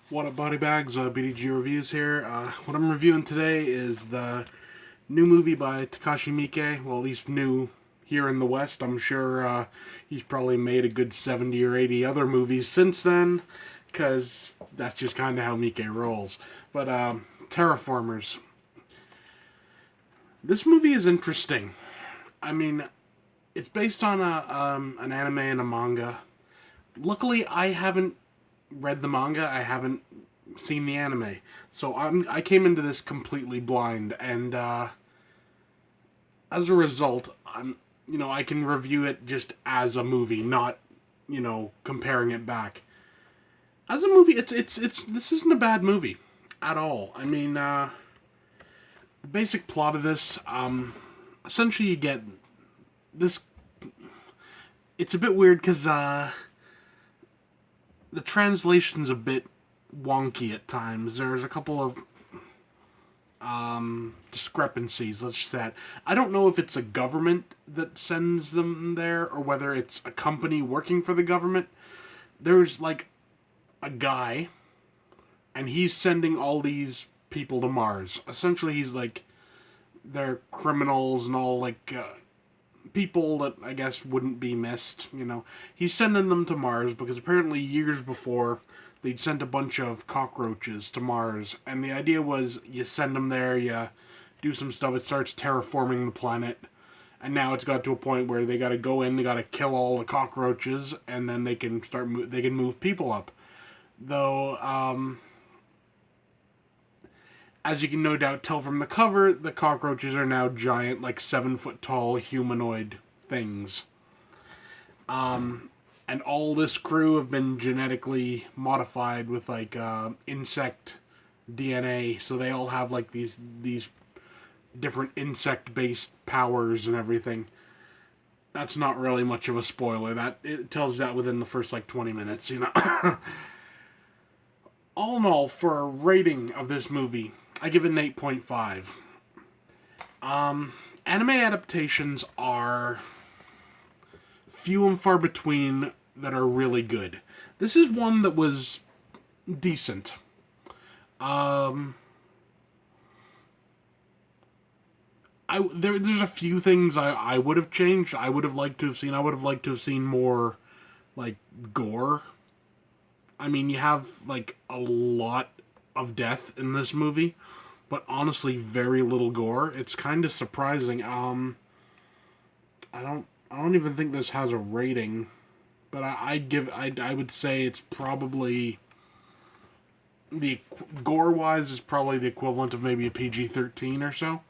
What up, body bags? BDG reviews here. What I'm reviewing today is the new movie by Takashi Miike. Well, at least new here in the West. I'm sure he's probably made a good 70 or 80 other movies since then, because that's just kind of how Miike rolls. But Terraformars. This movie is interesting. I mean, it's based on an anime and a manga. Luckily, I haven't read the manga. I haven't seen the anime, so I came into this completely blind, and as a result, I can review it just as a movie, not comparing it back. As a movie, it's this isn't a bad movie at all. I mean, the basic plot of this, essentially, you get this. It's a bit weird because the translation's a bit wonky at times. There's a couple of discrepancies, let's just say that. I don't know if it's a government that sends them there or whether it's a company working for the government. There's like a guy, and he's sending all these people to Mars. Essentially, he's like, they're criminals and all, like, people that I guess wouldn't be missed, He's sending them to Mars because apparently years before they'd sent a bunch of cockroaches to Mars, and the idea was you send them there, you do some stuff, it starts terraforming the planet, and now it's got to a point where they got to go in, they got to kill all the cockroaches, and then they can move people up. Though, as you can no doubt tell from the cover, the cockroaches are now giant, like 7-foot tall humanoid things. And all this crew have been genetically modified with like insect DNA, so they all have like these different insect-based powers and everything. That's not really much of a spoiler. That it tells you that within the first like 20 minutes, All in all, for a rating of this movie, I give it an 8.5. Anime adaptations are few and far between that are really good. This is one that was decent. There's a few things I would have changed. I would have liked to have seen. I would have liked to have seen more, like, gore. I mean, you have like a lot of death in this movie, but honestly, very little gore. It's kind of surprising. I don't even think this has a rating, but I would say it's probably the gore wise is probably the equivalent of maybe a PG-13 or so.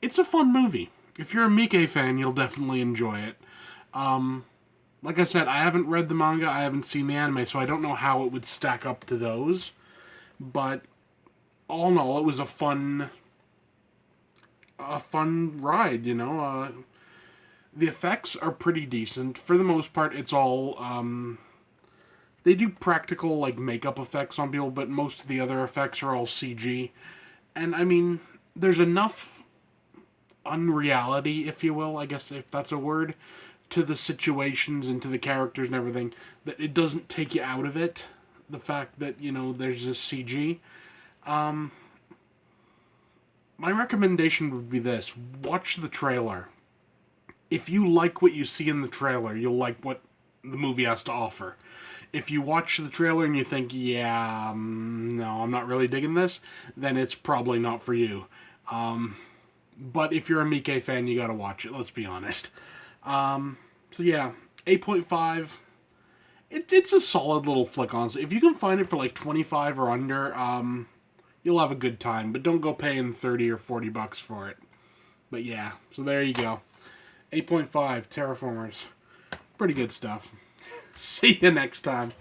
It's a fun movie. If you're a Miike fan, you'll definitely enjoy it. Like I said, I haven't read the manga, I haven't seen the anime, so I don't know how it would stack up to those. But all in all, it was a fun ride, The effects are pretty decent. For the most part, it's all, they do practical, like, makeup effects on people, but most of the other effects are all CG. And, I mean, there's enough unreality, if you will, I guess, if that's a word, to the situations and to the characters and everything, that it doesn't take you out of it. The fact that, there's this CG. My recommendation would be this. Watch the trailer. If you like what you see in the trailer, you'll like what the movie has to offer. If you watch the trailer and you think, yeah, no, I'm not really digging this, then it's probably not for you. But if you're a Miike fan, you gotta watch it, let's be honest. So yeah, 8.5. It's a solid little flick, honestly. If you can find it for like 25 or under, you'll have a good time. But don't go paying 30 or 40 bucks for it. But yeah, so there you go. 8.5, Terraformars. Pretty good stuff. See you next time.